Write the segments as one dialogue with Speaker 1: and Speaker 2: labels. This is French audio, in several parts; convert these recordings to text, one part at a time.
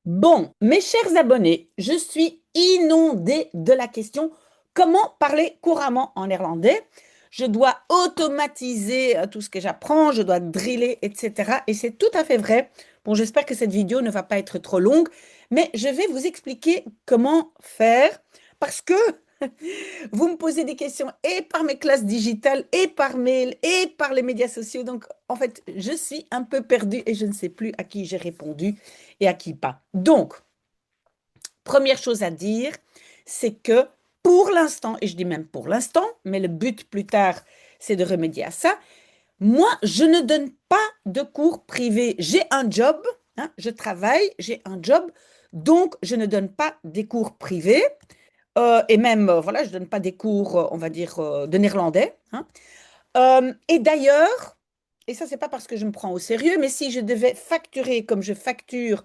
Speaker 1: Bon, mes chers abonnés, je suis inondée de la question comment parler couramment en néerlandais? Je dois automatiser tout ce que j'apprends, je dois driller, etc. Et c'est tout à fait vrai. Bon, j'espère que cette vidéo ne va pas être trop longue, mais je vais vous expliquer comment faire parce que vous me posez des questions et par mes classes digitales et par mail et par les médias sociaux. Donc, en fait, je suis un peu perdue et je ne sais plus à qui j'ai répondu et à qui pas. Donc, première chose à dire, c'est que pour l'instant, et je dis même pour l'instant, mais le but plus tard, c'est de remédier à ça, moi, je ne donne pas de cours privés. J'ai un job, hein, je travaille, j'ai un job, donc je ne donne pas des cours privés. Et même, voilà, je ne donne pas des cours, on va dire, de néerlandais, hein. Et d'ailleurs, et ça, c'est pas parce que je me prends au sérieux, mais si je devais facturer comme je facture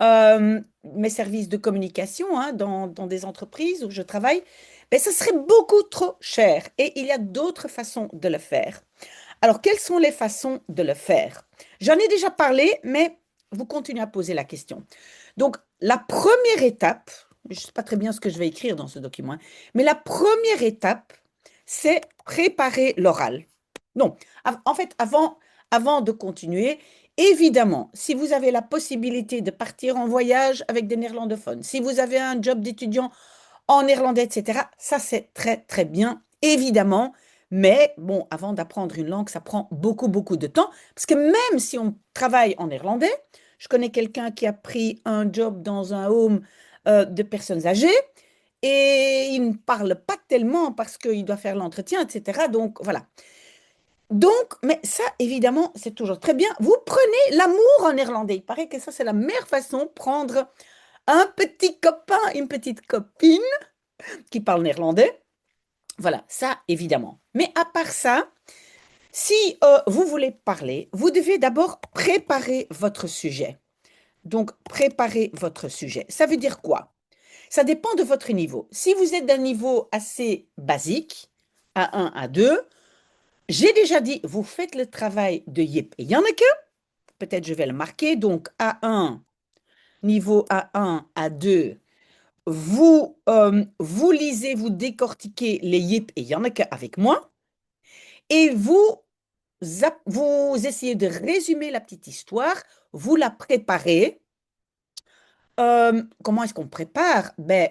Speaker 1: mes services de communication hein, dans des entreprises où je travaille, ben, ça serait beaucoup trop cher. Et il y a d'autres façons de le faire. Alors, quelles sont les façons de le faire? J'en ai déjà parlé, mais vous continuez à poser la question. Donc, la première étape, je ne sais pas très bien ce que je vais écrire dans ce document, hein, mais la première étape, c'est préparer l'oral. Non, en fait, avant de continuer, évidemment, si vous avez la possibilité de partir en voyage avec des néerlandophones, si vous avez un job d'étudiant en néerlandais, etc., ça c'est très très bien, évidemment. Mais bon, avant d'apprendre une langue, ça prend beaucoup beaucoup de temps. Parce que même si on travaille en néerlandais, je connais quelqu'un qui a pris un job dans un home de personnes âgées et il ne parle pas tellement parce qu'il doit faire l'entretien, etc. Donc voilà. Donc, mais ça, évidemment, c'est toujours très bien. Vous prenez l'amour en néerlandais. Il paraît que ça, c'est la meilleure façon de prendre un petit copain, une petite copine qui parle néerlandais. Voilà, ça, évidemment. Mais à part ça, si vous voulez parler, vous devez d'abord préparer votre sujet. Donc, préparer votre sujet. Ça veut dire quoi? Ça dépend de votre niveau. Si vous êtes d'un niveau assez basique, A1, A2, j'ai déjà dit, vous faites le travail de Yip et Janneke. Peut-être je vais le marquer. Donc, A1, niveau A1, A2, vous lisez, vous décortiquez les Yip et Janneke avec moi et vous essayez de résumer la petite histoire, vous la préparez. Comment est-ce qu'on prépare? Ben,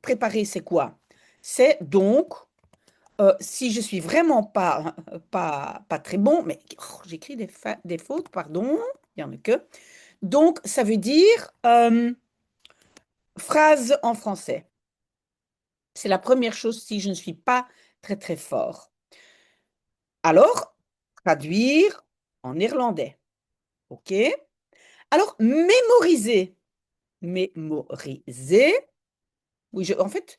Speaker 1: préparer, c'est quoi? C'est donc, si je suis vraiment pas très bon, mais oh, j'écris des fautes, pardon, il y en a que. Donc, ça veut dire phrase en français. C'est la première chose si je ne suis pas très très fort. Alors, traduire en néerlandais. OK? Alors, mémoriser. Mémoriser. Oui, en fait,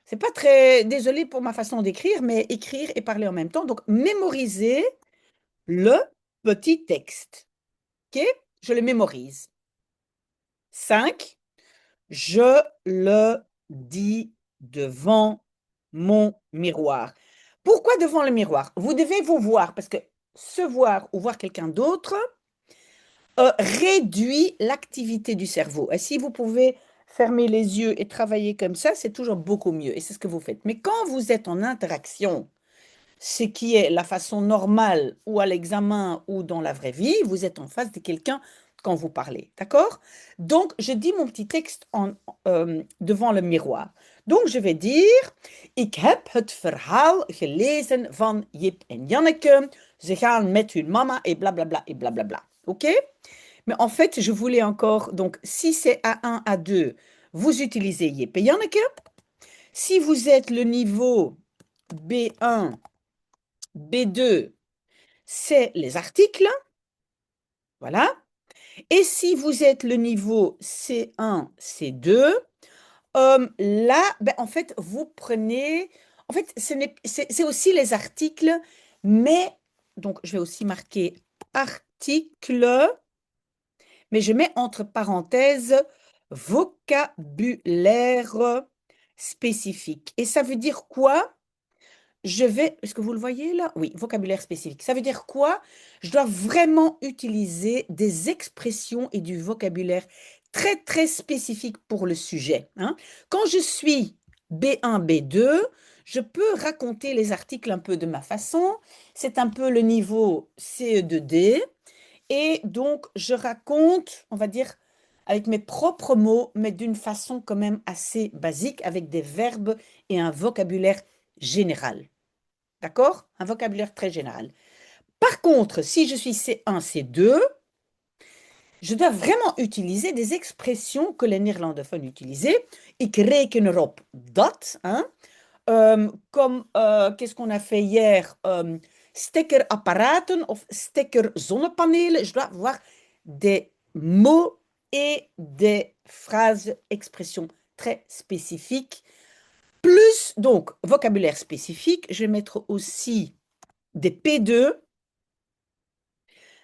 Speaker 1: c'est pas très. Désolée pour ma façon d'écrire, mais écrire et parler en même temps. Donc, mémoriser le petit texte. OK? Je le mémorise. 5. Je le dis devant mon miroir. Pourquoi devant le miroir? Vous devez vous voir parce que se voir ou voir quelqu'un d'autre réduit l'activité du cerveau. Et si vous pouvez fermer les yeux et travailler comme ça, c'est toujours beaucoup mieux. Et c'est ce que vous faites. Mais quand vous êtes en interaction, ce qui est la façon normale ou à l'examen ou dans la vraie vie, vous êtes en face de quelqu'un quand vous parlez. D'accord? Donc, je dis mon petit texte devant le miroir. Donc, je vais dire, ik heb het verhaal gelezen van Jip en Janneke. Ze gaan met hun mama et blablabla et blablabla. OK? Mais en fait, je voulais encore, donc si c'est A1, A2, vous utilisez Yep et Janneke. Si vous êtes le niveau B1, B2, c'est les articles. Voilà. Et si vous êtes le niveau C1, C2, là, ben, en fait, vous prenez. En fait, c'est aussi les articles, mais. Donc, je vais aussi marquer article. Mais je mets entre parenthèses vocabulaire spécifique. Et ça veut dire quoi? Est-ce que vous le voyez là? Oui, vocabulaire spécifique. Ça veut dire quoi? Je dois vraiment utiliser des expressions et du vocabulaire très, très spécifique pour le sujet, hein. Quand je suis B1, B2, je peux raconter les articles un peu de ma façon. C'est un peu le niveau CE2D. Et donc, je raconte, on va dire, avec mes propres mots, mais d'une façon quand même assez basique, avec des verbes et un vocabulaire général. D'accord? Un vocabulaire très général. Par contre, si je suis C1, C2, je dois vraiment utiliser des expressions que les néerlandophones utilisaient. Ik reken erop dat, hein, comme, qu'est-ce qu'on a fait hier? Stekkerapparaten of stekkerzonnepanelen. Je dois avoir des mots et des phrases, expressions très spécifiques. Plus, donc, vocabulaire spécifique, je vais mettre aussi des P2,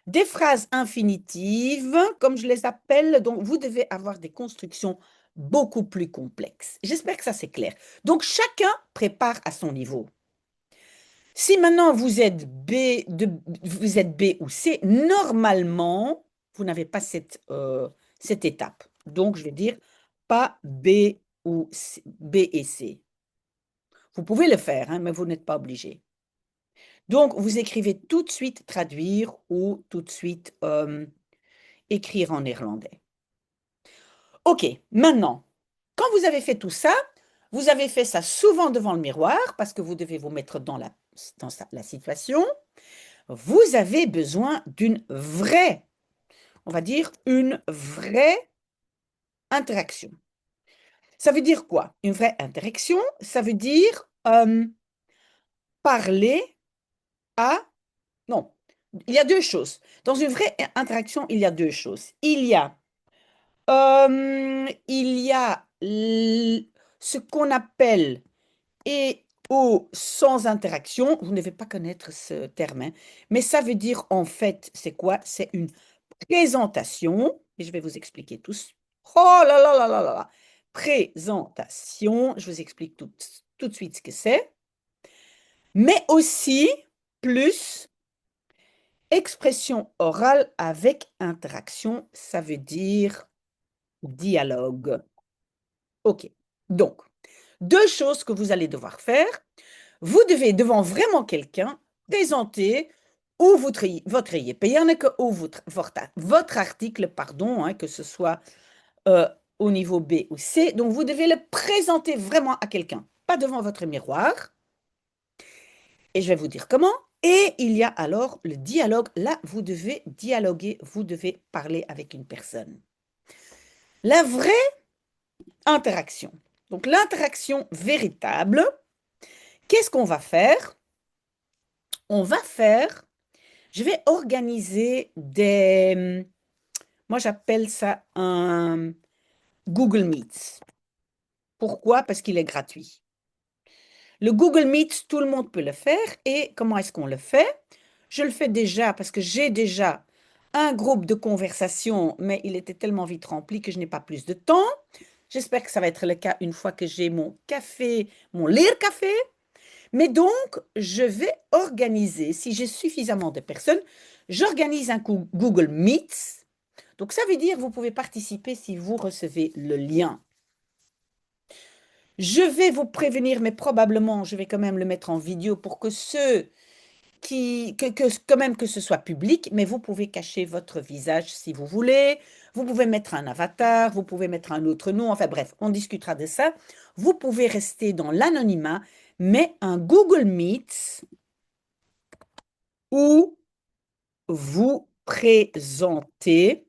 Speaker 1: des phrases infinitives, comme je les appelle. Donc, vous devez avoir des constructions beaucoup plus complexes. J'espère que ça c'est clair. Donc, chacun prépare à son niveau. Si maintenant vous êtes B ou C, normalement, vous n'avez pas cette étape. Donc, je vais dire pas B ou C, B et C. Vous pouvez le faire, hein, mais vous n'êtes pas obligé. Donc, vous écrivez tout de suite traduire ou tout de suite écrire en néerlandais. OK, maintenant, quand vous avez fait tout ça, vous avez fait ça souvent devant le miroir parce que vous devez vous mettre dans la situation. Vous avez besoin d'une vraie, on va dire, une vraie interaction. Ça veut dire quoi? Une vraie interaction, ça veut dire parler à... Non, il y a deux choses. Dans une vraie interaction, il y a deux choses. Il y a ce qu'on appelle et ou sans interaction. Vous ne devez pas connaître ce terme, hein, mais ça veut dire en fait, c'est quoi? C'est une présentation, et je vais vous expliquer tous. Oh là là là là là là. Présentation, je vous explique tout de suite ce que c'est. Mais aussi, plus, expression orale avec interaction, ça veut dire dialogue. OK. Donc, deux choses que vous allez devoir faire. Vous devez, devant vraiment quelqu'un, présenter ou votre IEP ou votre article, pardon, hein, que ce soit au niveau B ou C. Donc, vous devez le présenter vraiment à quelqu'un, pas devant votre miroir. Et je vais vous dire comment. Et il y a alors le dialogue. Là, vous devez dialoguer, vous devez parler avec une personne. La vraie interaction. Donc, l'interaction véritable, qu'est-ce qu'on va faire? On va faire, je vais organiser moi j'appelle ça un Google Meet. Pourquoi? Parce qu'il est gratuit. Le Google Meet, tout le monde peut le faire. Et comment est-ce qu'on le fait? Je le fais déjà parce que j'ai déjà un groupe de conversation, mais il était tellement vite rempli que je n'ai pas plus de temps. J'espère que ça va être le cas une fois que j'ai mon café, mon leercafé. Mais donc, je vais organiser, si j'ai suffisamment de personnes, j'organise un Google Meet. Donc, ça veut dire que vous pouvez participer si vous recevez le lien. Je vais vous prévenir, mais probablement, je vais quand même le mettre en vidéo pour que quand même que ce soit public, mais vous pouvez cacher votre visage si vous voulez. Vous pouvez mettre un avatar, vous pouvez mettre un autre nom. Enfin bref, on discutera de ça. Vous pouvez rester dans l'anonymat, mais un Google Meet où vous présentez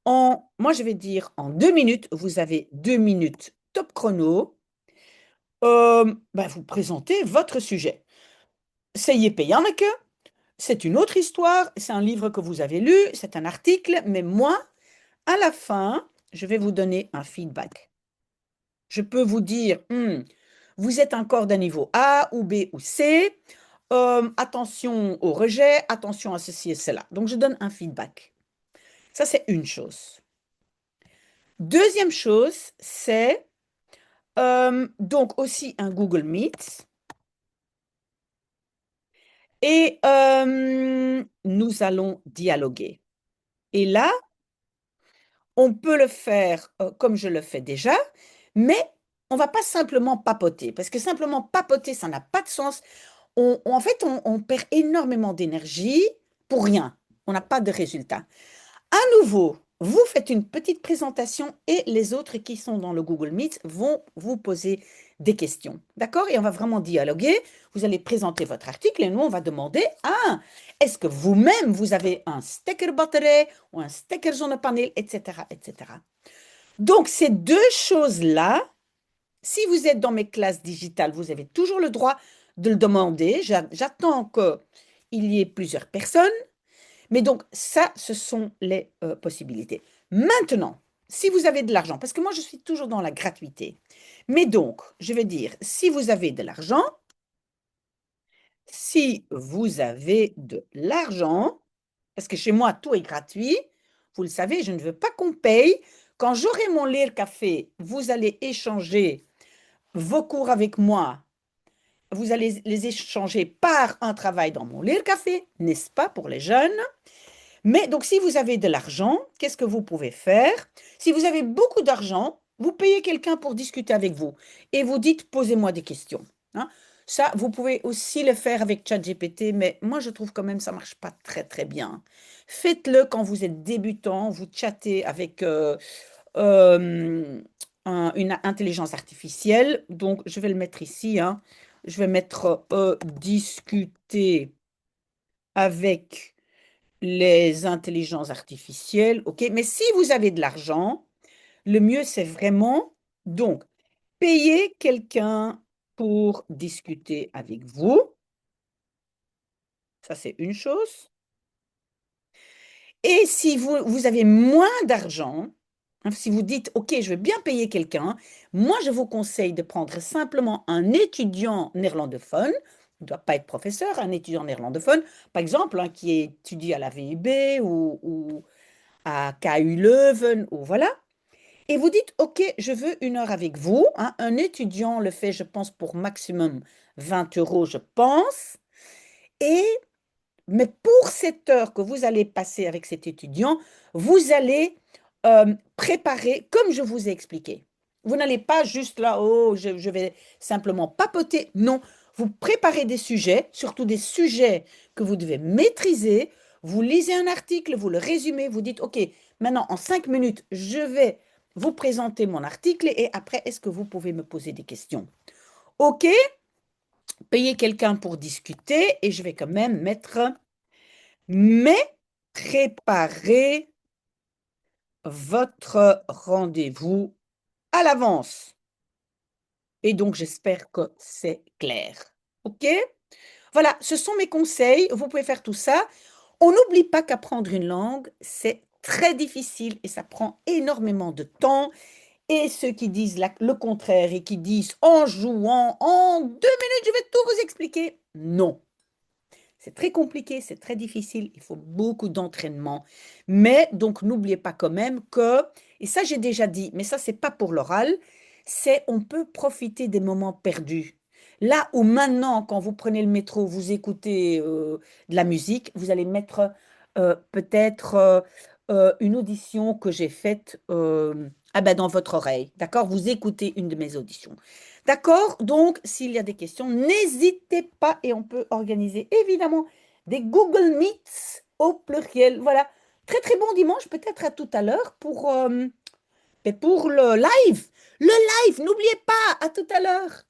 Speaker 1: moi je vais dire en 2 minutes, vous avez 2 minutes top chrono, vous présentez votre sujet. C'est payant que c'est une autre histoire, c'est un livre que vous avez lu, c'est un article, mais moi, à la fin, je vais vous donner un feedback. Je peux vous dire, vous êtes encore d'un niveau A ou B ou C, attention au rejet, attention à ceci et cela. Donc, je donne un feedback. Ça, c'est une chose. Deuxième chose, c'est donc aussi un Google Meet. Et nous allons dialoguer. Et là, On peut le faire comme je le fais déjà, mais on va pas simplement papoter, parce que simplement papoter, ça n'a pas de sens. En fait, on perd énormément d'énergie pour rien. On n'a pas de résultat. À nouveau, vous faites une petite présentation et les autres qui sont dans le Google Meet vont vous poser des questions. D'accord? Et on va vraiment dialoguer. Vous allez présenter votre article et nous, on va demander, ah, est-ce que vous-même, vous avez un stekker batterij ou un stekker zonnepaneel, etc., etc. Donc, ces deux choses-là, si vous êtes dans mes classes digitales, vous avez toujours le droit de le demander. J'attends qu'il y ait plusieurs personnes. Mais donc, ça, ce sont les possibilités. Maintenant, si vous avez de l'argent, parce que moi, je suis toujours dans la gratuité. Mais donc, je vais dire, si vous avez de l'argent, si vous avez de l'argent, parce que chez moi, tout est gratuit, vous le savez, je ne veux pas qu'on paye. Quand j'aurai mon lire café, vous allez échanger vos cours avec moi. Vous allez les échanger par un travail dans mon lire café, n'est-ce pas, pour les jeunes? Mais donc, si vous avez de l'argent, qu'est-ce que vous pouvez faire? Si vous avez beaucoup d'argent, vous payez quelqu'un pour discuter avec vous et vous dites, posez-moi des questions. Hein. Ça, vous pouvez aussi le faire avec ChatGPT, mais moi, je trouve quand même que ça ne marche pas très, très bien. Faites-le quand vous êtes débutant, vous chattez avec euh, une intelligence artificielle. Donc, je vais le mettre ici. Hein. Je vais mettre discuter avec les intelligences artificielles, ok? Mais si vous avez de l'argent, le mieux, c'est vraiment, donc, payer quelqu'un pour discuter avec vous. Ça, c'est une chose. Et si vous avez moins d'argent, hein, si vous dites, OK, je veux bien payer quelqu'un, moi, je vous conseille de prendre simplement un étudiant néerlandophone, il ne doit pas être professeur, un étudiant néerlandophone, par exemple, hein, qui étudie à la VUB ou à KU Leuven, ou voilà. Et vous dites, OK, je veux 1 heure avec vous. Hein. Un étudiant le fait, je pense, pour maximum 20 euros, je pense. Et, mais pour cette heure que vous allez passer avec cet étudiant, vous allez préparer comme je vous ai expliqué. Vous n'allez pas juste là, oh, je vais simplement papoter. Non, vous préparez des sujets, surtout des sujets que vous devez maîtriser. Vous lisez un article, vous le résumez, vous dites, OK, maintenant en 5 minutes, je vais vous présenter mon article et après, est-ce que vous pouvez me poser des questions? OK, payez quelqu'un pour discuter et je vais quand même mettre, mais préparez votre rendez-vous à l'avance. Et donc, j'espère que c'est clair. OK? Voilà, ce sont mes conseils. Vous pouvez faire tout ça. On n'oublie pas qu'apprendre une langue, c'est très difficile et ça prend énormément de temps. Et ceux qui disent le contraire et qui disent en jouant, en 2 minutes, je vais tout vous expliquer. Non. C'est très compliqué, c'est très difficile, il faut beaucoup d'entraînement. Mais donc, n'oubliez pas quand même que, et ça j'ai déjà dit, mais ça c'est pas pour l'oral, c'est on peut profiter des moments perdus. Là où maintenant, quand vous prenez le métro, vous écoutez de la musique, vous allez mettre peut-être une audition que j'ai faite ah ben, dans votre oreille. D'accord? Vous écoutez une de mes auditions. D'accord? Donc, s'il y a des questions, n'hésitez pas et on peut organiser évidemment des Google Meets au pluriel. Voilà. Très très bon dimanche, peut-être à tout à l'heure pour le live. Le live, n'oubliez pas, à tout à l'heure.